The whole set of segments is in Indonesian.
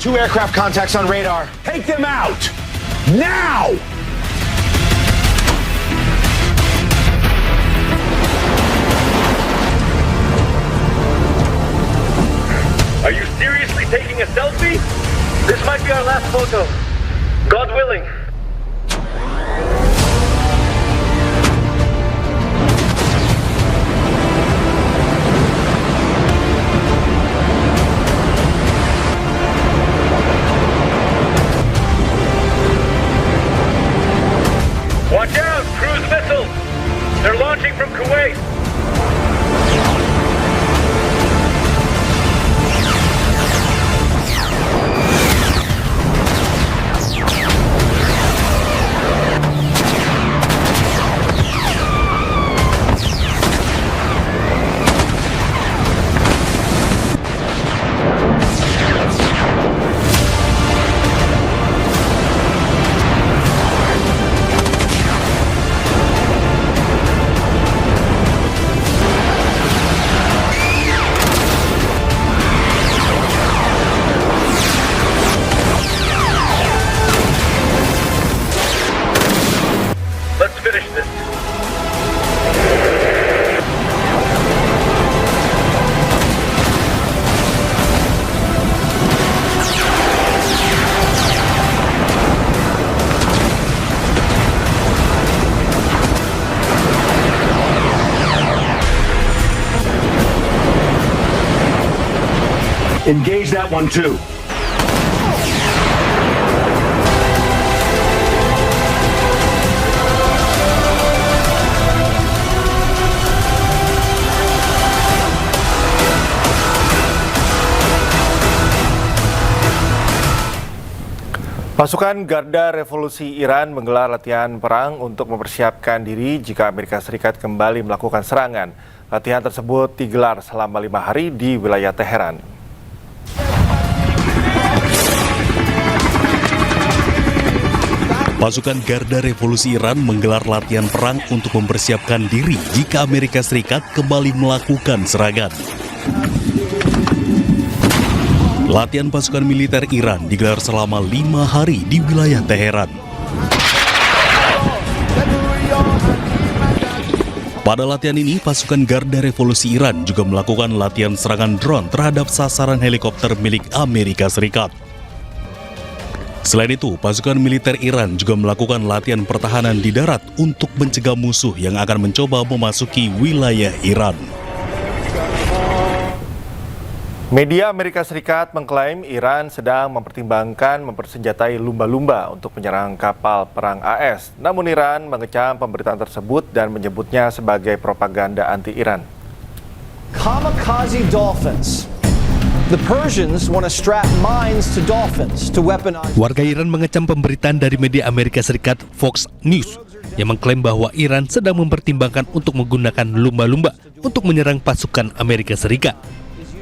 Two aircraft contacts on radar. Take them out! Now! Are you seriously taking a selfie? This might be our last photo. God willing. Watch out! Cruise missiles! They're launching from Kuwait! Let's finish this. Engage that one too. Pasukan Garda Revolusi Iran menggelar latihan perang untuk mempersiapkan diri jika Amerika Serikat kembali melakukan serangan. Latihan tersebut digelar selama 5 hari di wilayah Teheran. Pasukan Garda Revolusi Iran menggelar latihan perang untuk mempersiapkan diri jika Amerika Serikat kembali melakukan serangan. Latihan pasukan militer Iran digelar selama 5 hari di wilayah Teheran. Pada latihan ini, pasukan Garda Revolusi Iran juga melakukan latihan serangan drone terhadap sasaran helikopter milik Amerika Serikat. Selain itu, pasukan militer Iran juga melakukan latihan pertahanan di darat untuk mencegah musuh yang akan mencoba memasuki wilayah Iran. Media Amerika Serikat mengklaim Iran sedang mempertimbangkan mempersenjatai lumba-lumba untuk menyerang kapal perang AS. Namun Iran mengecam pemberitaan tersebut dan menyebutnya sebagai propaganda anti-Iran. Kamikaze dolphins. The Persians want to strap mines to dolphins to weaponize. Warga Iran mengecam pemberitaan dari media Amerika Serikat Fox News yang mengklaim bahwa Iran sedang mempertimbangkan untuk menggunakan lumba-lumba untuk menyerang pasukan Amerika Serikat.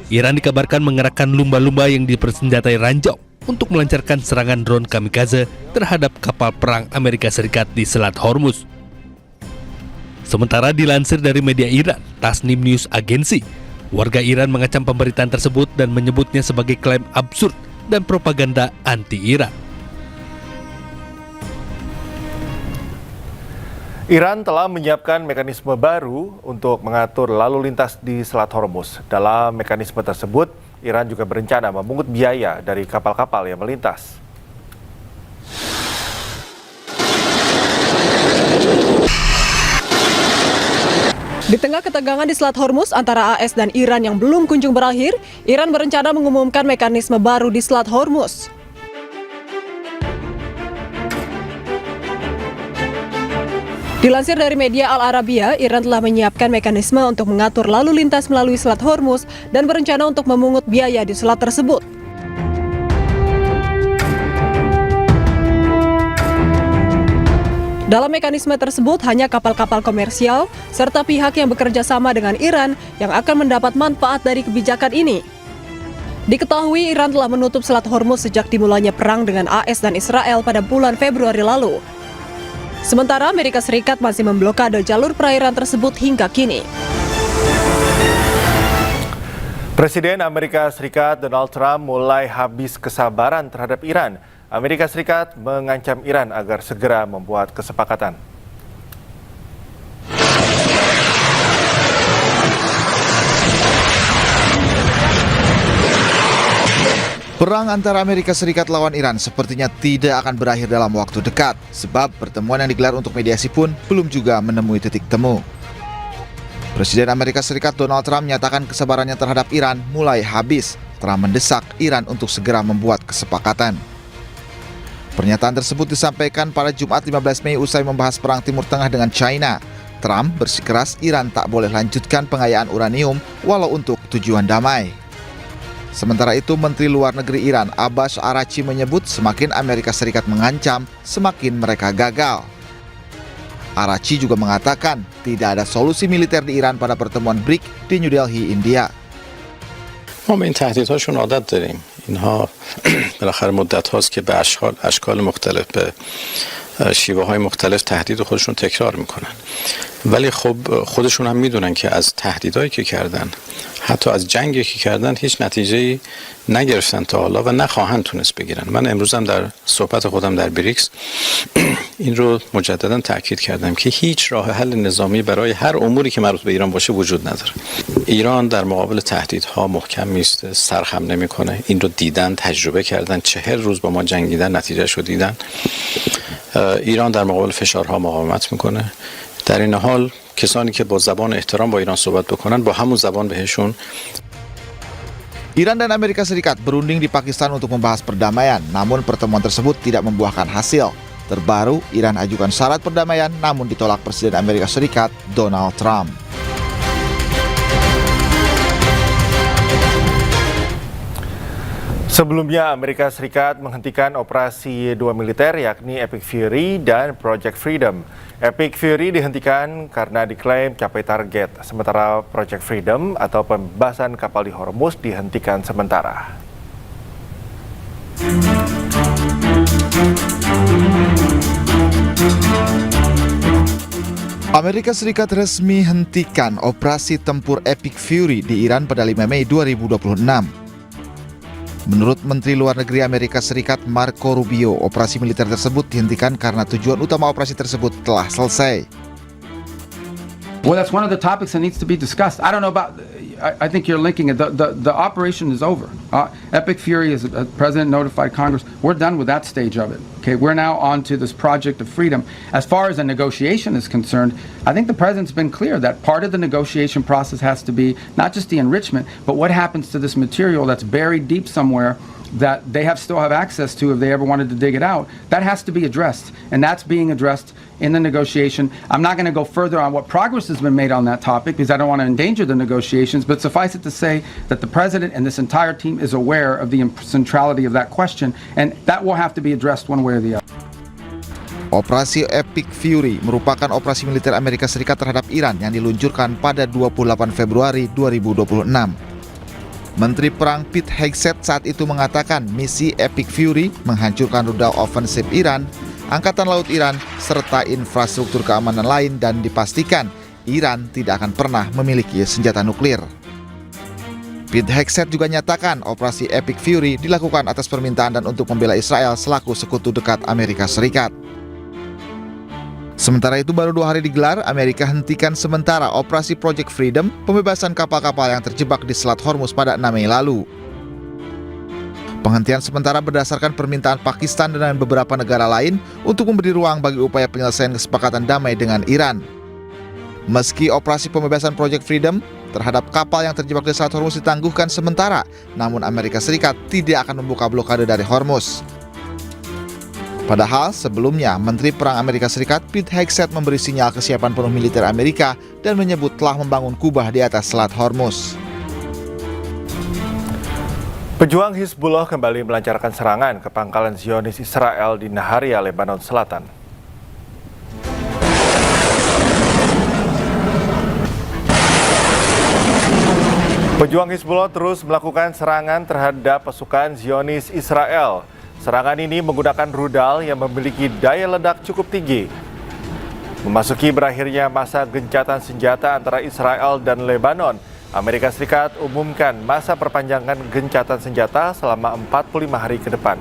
Iran dikabarkan mengerahkan lumba-lumba yang dipersenjatai ranjau untuk melancarkan serangan drone kamikaze terhadap kapal perang Amerika Serikat di Selat Hormuz. Sementara dilansir dari media Iran, Tasnim News Agency, warga Iran mengecam pemberitaan tersebut dan menyebutnya sebagai klaim absurd dan propaganda anti-Iran. Iran telah menyiapkan mekanisme baru untuk mengatur lalu lintas di Selat Hormuz. Dalam mekanisme tersebut, Iran juga berencana memungut biaya dari kapal-kapal yang melintas. Di tengah ketegangan di Selat Hormuz antara AS dan Iran yang belum kunjung berakhir, Iran berencana mengumumkan mekanisme baru di Selat Hormuz. Dilansir dari media Al Arabiya, Iran telah menyiapkan mekanisme untuk mengatur lalu lintas melalui Selat Hormuz dan berencana untuk memungut biaya di selat tersebut. Dalam mekanisme tersebut, hanya kapal-kapal komersial serta pihak yang bekerja sama dengan Iran yang akan mendapat manfaat dari kebijakan ini. Diketahui Iran telah menutup Selat Hormuz sejak dimulainya perang dengan AS dan Israel pada bulan Februari lalu. Sementara Amerika Serikat masih memblokade jalur perairan tersebut hingga kini. Presiden Amerika Serikat Donald Trump mulai habis kesabaran terhadap Iran. Amerika Serikat mengancam Iran agar segera membuat kesepakatan. Perang antara Amerika Serikat lawan Iran sepertinya tidak akan berakhir dalam waktu dekat, sebab pertemuan yang digelar untuk mediasi pun belum juga menemui titik temu. Presiden Amerika Serikat Donald Trump menyatakan kesabarannya terhadap Iran mulai habis. Trump mendesak Iran untuk segera membuat kesepakatan. Pernyataan tersebut disampaikan pada Jumat 15 Mei usai membahas perang Timur Tengah dengan China. Trump bersikeras Iran tak boleh lanjutkan pengayaan uranium walau untuk tujuan damai. Sementara itu, Menteri Luar Negeri Iran Abbas Araghchi menyebut semakin Amerika Serikat mengancam, semakin mereka gagal. Araghchi juga mengatakan tidak ada solusi militer di Iran pada pertemuan BRIC di New Delhi, India. ما به این تهدیدهاشون عادت داریم. اینها بالاخره مدت هاست که به اشکال مختلف به شیوه های مختلف تهدید خودشون تکرار میکنن. ولی خب خودشون هم میدونن که از تهدیدهایی که کردن، حتی از جنگی که کردن، هیچ نتیجه‌ای نگرفتن تا حالا و نخواهند تونست بگیرن. من امروز هم در صحبت خودم در بریکس این رو مجددا تاکید کردم که هیچ راه حل نظامی برای هر اموری که مربوط به ایران باشه وجود نداره. ایران در مقابل تهدیدها محکم میسته، سرخم نمیکنه. این رو دیدن، تجربه کردن، 40 روز با ما جنگیدن، نتیجهش رو دیدن. ایران در مقابل فشارها مقاومت میکنه. در این حال کسانی که با زبان احترام با ایران صحبت بکنن با همون زبان بهشون. Iran dan Amerika Serikat berunding di Pakistan untuk membahas perdamaian, namun pertemuan tersebut tidak membuahkan hasil. Terbaru, Iran ajukan syarat perdamaian namun ditolak Presiden Amerika Serikat Donald Trump. Sebelumnya, Amerika Serikat menghentikan operasi dua militer yakni Epic Fury dan Project Freedom. Epic Fury dihentikan karena diklaim capai target, sementara Project Freedom atau pembebasan kapal di Hormuz dihentikan sementara. Amerika Serikat resmi hentikan operasi tempur Epic Fury di Iran pada 5 Mei 2026. Menurut Menteri Luar Negeri Amerika Serikat Marco Rubio, operasi militer tersebut dihentikan karena tujuan utama operasi tersebut telah selesai. Well, that's one of the topics that needs to be discussed. I don't know about. I think you're linking it. The operation is over. Epic Fury, as the president notified Congress, we're done with that stage of it. Okay, we're now on to this project of freedom. As far as a negotiation is concerned, I think the president's been clear that part of the negotiation process has to be not just the enrichment, but what happens to this material that's buried deep somewhere that they still have access to if they ever wanted to dig it out. That has to be addressed, and that's being addressed in the negotiation. I'm not going to go further on what progress has been made on that topic because I don't want to endanger the negotiations, but suffice it to say that the president and this entire team is aware of the centrality of that question, and that will have to be addressed one way or the other. Operasi Epic Fury merupakan operasi militer Amerika Serikat terhadap Iran yang diluncurkan pada 28 Februari 2026. Menteri Perang Pete Hegseth saat itu mengatakan misi Epic Fury menghancurkan rudal ofensif Iran, Angkatan Laut Iran, serta infrastruktur keamanan lain dan dipastikan Iran tidak akan pernah memiliki senjata nuklir. Pete Hegseth juga nyatakan operasi Epic Fury dilakukan atas permintaan dan untuk membela Israel selaku sekutu dekat Amerika Serikat. Sementara itu baru 2 hari digelar, Amerika hentikan sementara operasi Project Freedom, pembebasan kapal-kapal yang terjebak di Selat Hormuz pada 6 Mei lalu. Penghentian sementara berdasarkan permintaan Pakistan dan beberapa negara lain untuk memberi ruang bagi upaya penyelesaian kesepakatan damai dengan Iran. Meski operasi pembebasan Project Freedom terhadap kapal yang terjebak di Selat Hormuz ditangguhkan sementara, namun Amerika Serikat tidak akan membuka blokade dari Hormuz. Padahal sebelumnya Menteri Perang Amerika Serikat Pete Hegseth memberi sinyal kesiapan penuh militer Amerika dan menyebut telah membangun kubah di atas Selat Hormuz. Pejuang Hizbullah kembali melancarkan serangan ke pangkalan Zionis Israel di Naharia, Lebanon Selatan. Pejuang Hizbullah terus melakukan serangan terhadap pasukan Zionis Israel. Serangan ini menggunakan rudal yang memiliki daya ledak cukup tinggi. Memasuki berakhirnya masa gencatan senjata antara Israel dan Lebanon, Amerika Serikat umumkan masa perpanjangan gencatan senjata selama 45 hari ke depan.